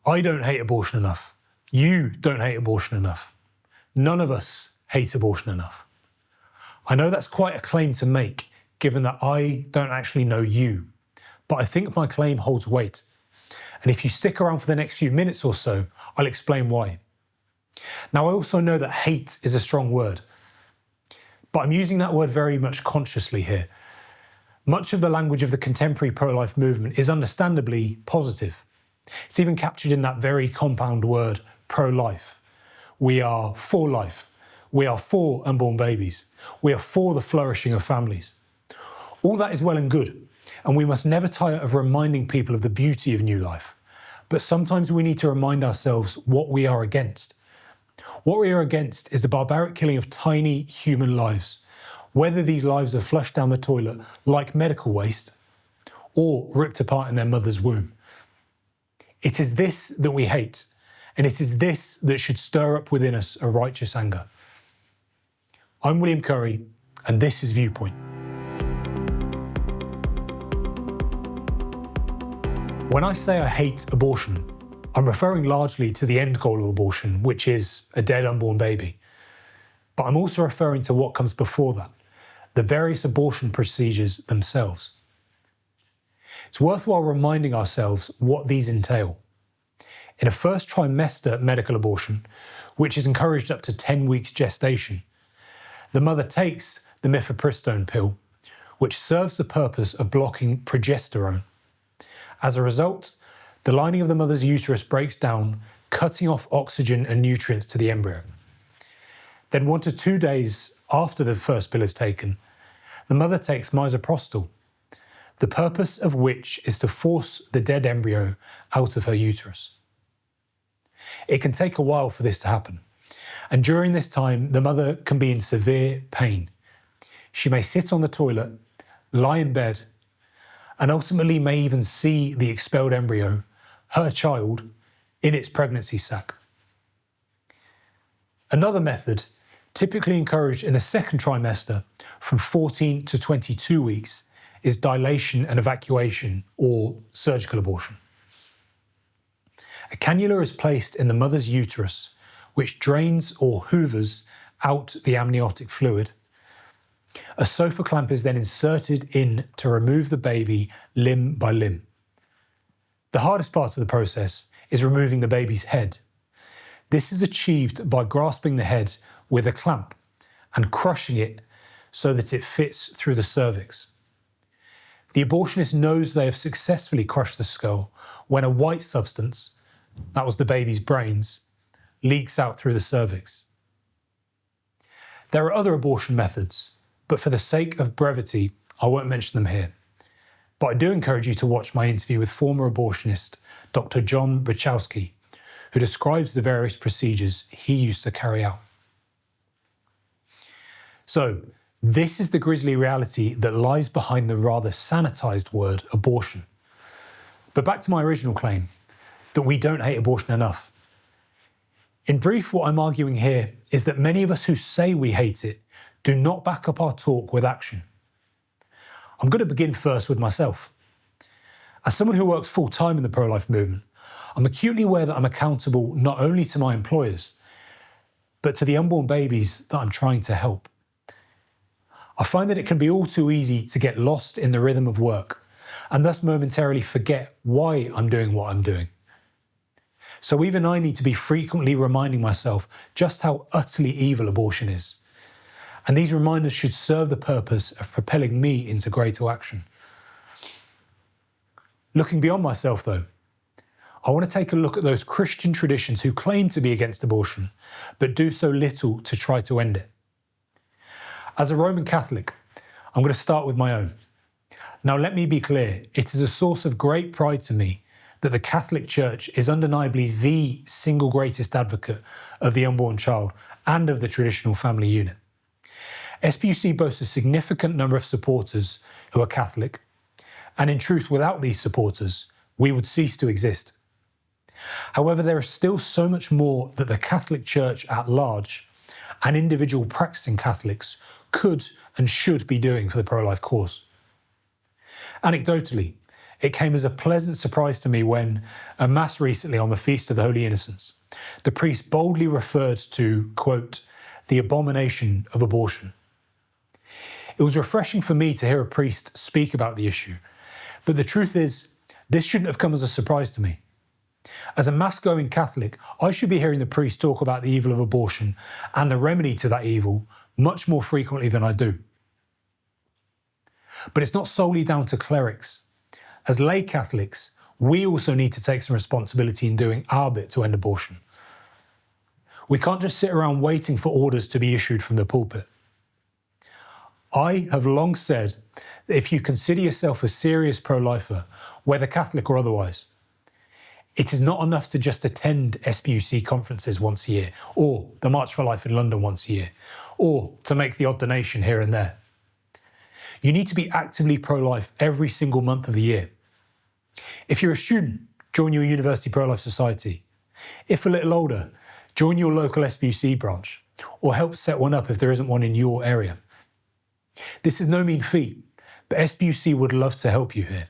I don't hate abortion enough. You don't hate abortion enough. None of us hate abortion enough. I know that's quite a claim to make, given that I don't actually know you, but I think my claim holds weight. And if you stick around for the next few minutes or so, I'll explain why. Now, I also know that hate is a strong word, but I'm using that word very much consciously here. Much of the language of the contemporary pro-life movement is understandably positive. It's even captured in that very compound word, pro-life. We are for life. We are for unborn babies. We are for the flourishing of families. All that is well and good, and we must never tire of reminding people of the beauty of new life. But sometimes we need to remind ourselves what we are against. What we are against is the barbaric killing of tiny human lives, whether these lives are flushed down the toilet like medical waste or ripped apart in their mother's womb. It is this that we hate, and it is this that should stir up within us a righteous anger. I'm William Curry, and this is Viewpoint. When I say I hate abortion, I'm referring largely to the end goal of abortion, which is a dead unborn baby. But I'm also referring to what comes before that, the various abortion procedures themselves. It's worthwhile reminding ourselves what these entail. In a first trimester medical abortion, which is encouraged up to 10 weeks gestation, the mother takes the mifepristone pill, which serves the purpose of blocking progesterone. As a result, the lining of the mother's uterus breaks down, cutting off oxygen and nutrients to the embryo. Then 1 to 2 days after the first pill is taken, the mother takes misoprostol, the purpose of which is to force the dead embryo out of her uterus. It can take a while for this to happen, and during this time, the mother can be in severe pain. She may sit on the toilet, lie in bed, and ultimately may even see the expelled embryo, her child, in its pregnancy sac. Another method, typically encouraged in the second trimester from 14 to 22 weeks, is dilation and evacuation, or surgical abortion. A cannula is placed in the mother's uterus, which drains or hoovers out the amniotic fluid. A sofa clamp is then inserted in to remove the baby limb by limb. The hardest part of the process is removing the baby's head. This is achieved by grasping the head with a clamp and crushing it so that it fits through the cervix. The abortionist knows they have successfully crushed the skull when a white substance, that was the baby's brains, leaks out through the cervix. There are other abortion methods, but for the sake of brevity, I won't mention them here. But I do encourage you to watch my interview with former abortionist Dr John Bruchalski, who describes the various procedures he used to carry out. So, this is the grisly reality that lies behind the rather sanitized word abortion. But back to my original claim, that we don't hate abortion enough. In brief, what I'm arguing here is that many of us who say we hate it do not back up our talk with action. I'm going to begin first with myself. As someone who works full-time in the pro-life movement, I'm acutely aware that I'm accountable not only to my employers, but to the unborn babies that I'm trying to help. I find that it can be all too easy to get lost in the rhythm of work and thus momentarily forget why I'm doing what I'm doing. So even I need to be frequently reminding myself just how utterly evil abortion is. And these reminders should serve the purpose of propelling me into greater action. Looking beyond myself though, I want to take a look at those Christian traditions who claim to be against abortion, but do so little to try to end it. As a Roman Catholic, I'm going to start with my own. Now let me be clear, it is a source of great pride to me that the Catholic Church is undeniably the single greatest advocate of the unborn child and of the traditional family unit. SPUC boasts a significant number of supporters who are Catholic, and in truth, without these supporters, we would cease to exist. However, there is still so much more that the Catholic Church at large and individual practicing Catholics could and should be doing for the pro-life cause. Anecdotally, It came as a pleasant surprise to me when, at Mass recently on the Feast of the Holy Innocents, the priest boldly referred to, quote, the abomination of abortion. It was refreshing for me to hear a priest speak about the issue, but the truth is, this shouldn't have come as a surprise to me. As a Mass-going Catholic, I should be hearing the priest talk about the evil of abortion and the remedy to that evil much more frequently than I do. But it's not solely down to clerics. As lay Catholics, we also need to take some responsibility in doing our bit to end abortion. We can't just sit around waiting for orders to be issued from the pulpit. I have long said that if you consider yourself a serious pro-lifer, whether Catholic or otherwise, it is not enough to just attend SPUC conferences once a year, or the March for Life in London once a year, or to make the odd donation here and there. You need to be actively pro-life every single month of the year. If you're a student, join your university pro-life society. If a little older, join your local SPUC branch, or help set one up if there isn't one in your area. This is no mean feat, but SPUC would love to help you here.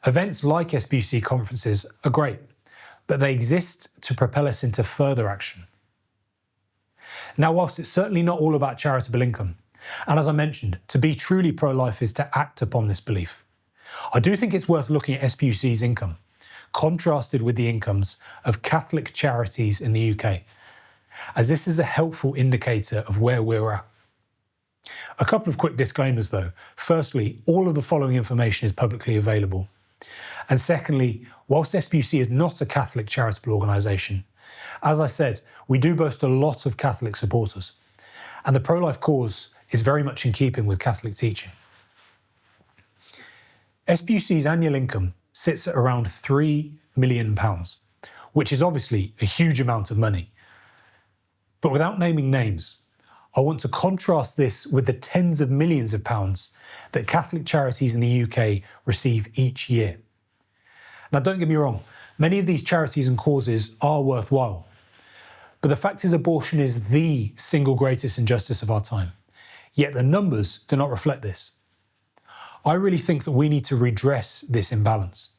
Events like SPUC conferences are great, but they exist to propel us into further action. Now, whilst it's certainly not all about charitable income, and as I mentioned, to be truly pro-life is to act upon this belief, I do think it's worth looking at SPUC's income, contrasted with the incomes of Catholic charities in the UK, as this is a helpful indicator of where we're at. A couple of quick disclaimers though. Firstly, all of the following information is publicly available. And secondly, whilst SPUC is not a Catholic charitable organisation, as I said, we do boast a lot of Catholic supporters, and the pro-life cause is very much in keeping with Catholic teaching. SPUC's annual income sits at around £3 million, which is obviously a huge amount of money. But without naming names, I want to contrast this with the tens of millions of pounds that Catholic charities in the UK receive each year. Now, don't get me wrong, many of these charities and causes are worthwhile. But the fact is, abortion is the single greatest injustice of our time. Yet the numbers do not reflect this. I really think that we need to redress this imbalance.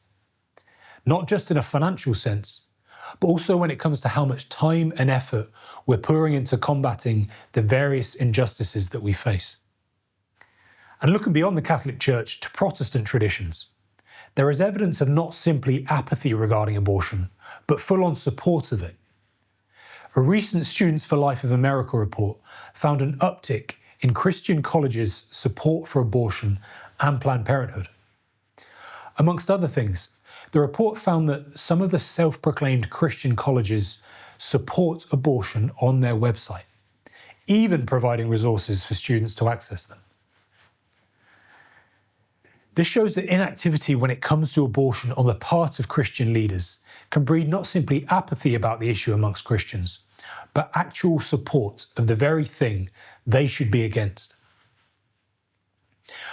Not just in a financial sense, but also when it comes to how much time and effort we're pouring into combating the various injustices that we face. And looking beyond the Catholic Church to Protestant traditions, there is evidence of not simply apathy regarding abortion, but full-on support of it. A recent Students for Life of America report found an uptick in Christian colleges' support for abortion and Planned Parenthood. Amongst other things, the report found that some of the self-proclaimed Christian colleges support abortion on their website, even providing resources for students to access them. This shows that inactivity when it comes to abortion on the part of Christian leaders can breed not simply apathy about the issue amongst Christians, but actual support of the very thing they should be against.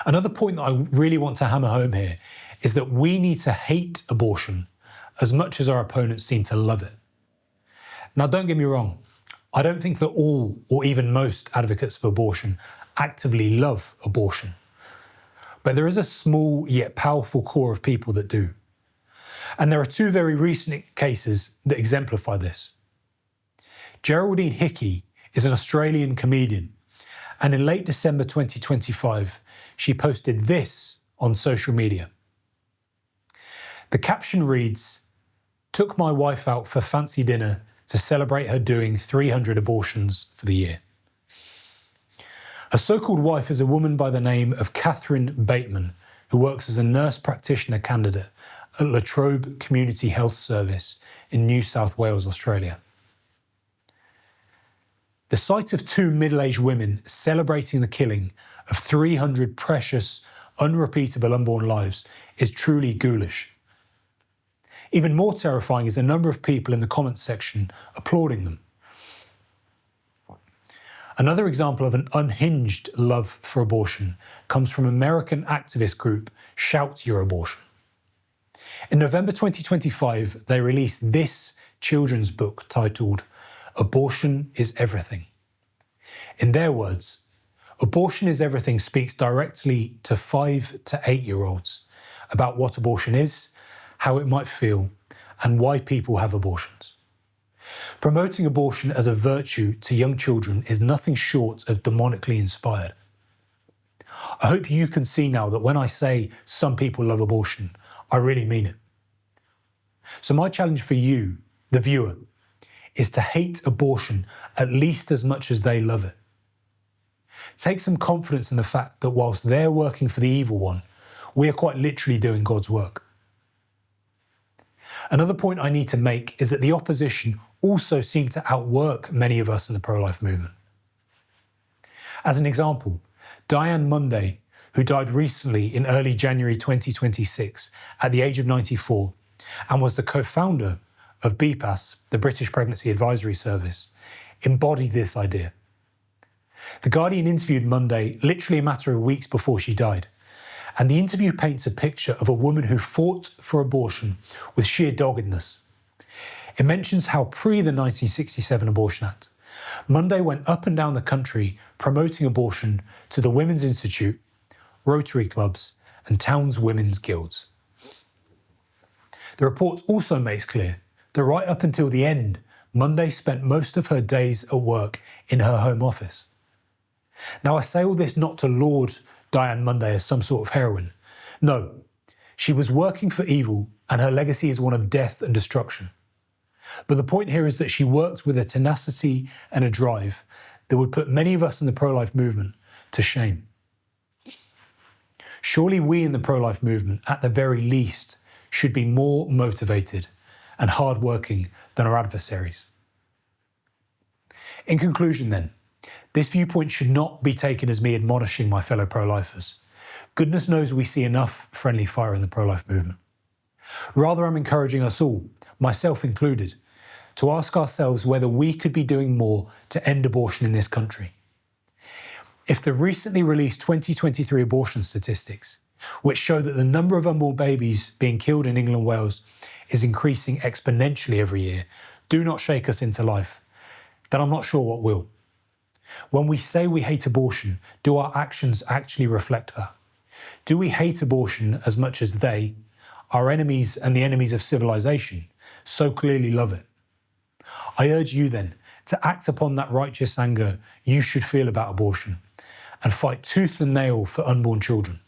Another point that I really want to hammer home here is that we need to hate abortion as much as our opponents seem to love it. Now, don't get me wrong, I don't think that all or even most advocates of abortion actively love abortion. But there is a small yet powerful core of people that do. And there are two very recent cases that exemplify this. Geraldine Hickey is an Australian comedian, and in late December 2025, she posted this on social media. The caption reads, "Took my wife out for fancy dinner to celebrate her doing 300 abortions for the year." Her so-called wife is a woman by the name of Catherine Bateman, who works as a nurse practitioner candidate at La Trobe Community Health Service in New South Wales, Australia. The sight of two middle-aged women celebrating the killing of 300 precious, unrepeatable unborn lives is truly ghoulish. Even more terrifying is the number of people in the comments section applauding them. Another example of an unhinged love for abortion comes from American activist group Shout Your Abortion. In November 2025, they released this children's book titled "Abortion is Everything." In their words, "Abortion is Everything" speaks directly to 5 to 8-year-olds about what abortion is, how it might feel, and why people have abortions. Promoting abortion as a virtue to young children is nothing short of demonically inspired. I hope you can see now that when I say some people love abortion, I really mean it. So my challenge for you, the viewer, is to hate abortion at least as much as they love it. Take some confidence in the fact that whilst they're working for the evil one, we are quite literally doing God's work. Another point I need to make is that the opposition also seem to outwork many of us in the pro-life movement. As an example, Diane Munday, who died recently in early January 2026 at the age of 94, and was the co-founder of BPAS, the British Pregnancy Advisory Service, embodied this idea. The Guardian interviewed Munday literally a matter of weeks before she died, and the interview paints a picture of a woman who fought for abortion with sheer doggedness. It mentions how pre the 1967 Abortion Act, Munday went up and down the country promoting abortion to the Women's Institute, Rotary clubs, and towns' women's guilds. The report also makes clear that right up until the end, Munday spent most of her days at work in her home office. Now, I say all this not to laud Diane Munday as some sort of heroine. No, she was working for evil, and her legacy is one of death and destruction. But the point here is that she worked with a tenacity and a drive that would put many of us in the pro-life movement to shame. Surely we in the pro-life movement, at the very least, should be more motivated and hard-working than our adversaries. In conclusion then, this viewpoint should not be taken as me admonishing my fellow pro-lifers. Goodness knows we see enough friendly fire in the pro-life movement. Rather, I'm encouraging us all, myself included, to ask ourselves whether we could be doing more to end abortion in this country. If the recently released 2023 abortion statistics, which show that the number of unborn babies being killed in England and Wales is increasing exponentially every year, do not shake us into life, then I'm not sure what will. When we say we hate abortion, do our actions actually reflect that? Do we hate abortion as much as they, our enemies and the enemies of civilization, so clearly love it? I urge you then to act upon that righteous anger you should feel about abortion and fight tooth and nail for unborn children.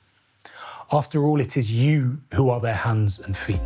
After all, it is you who are their hands and feet.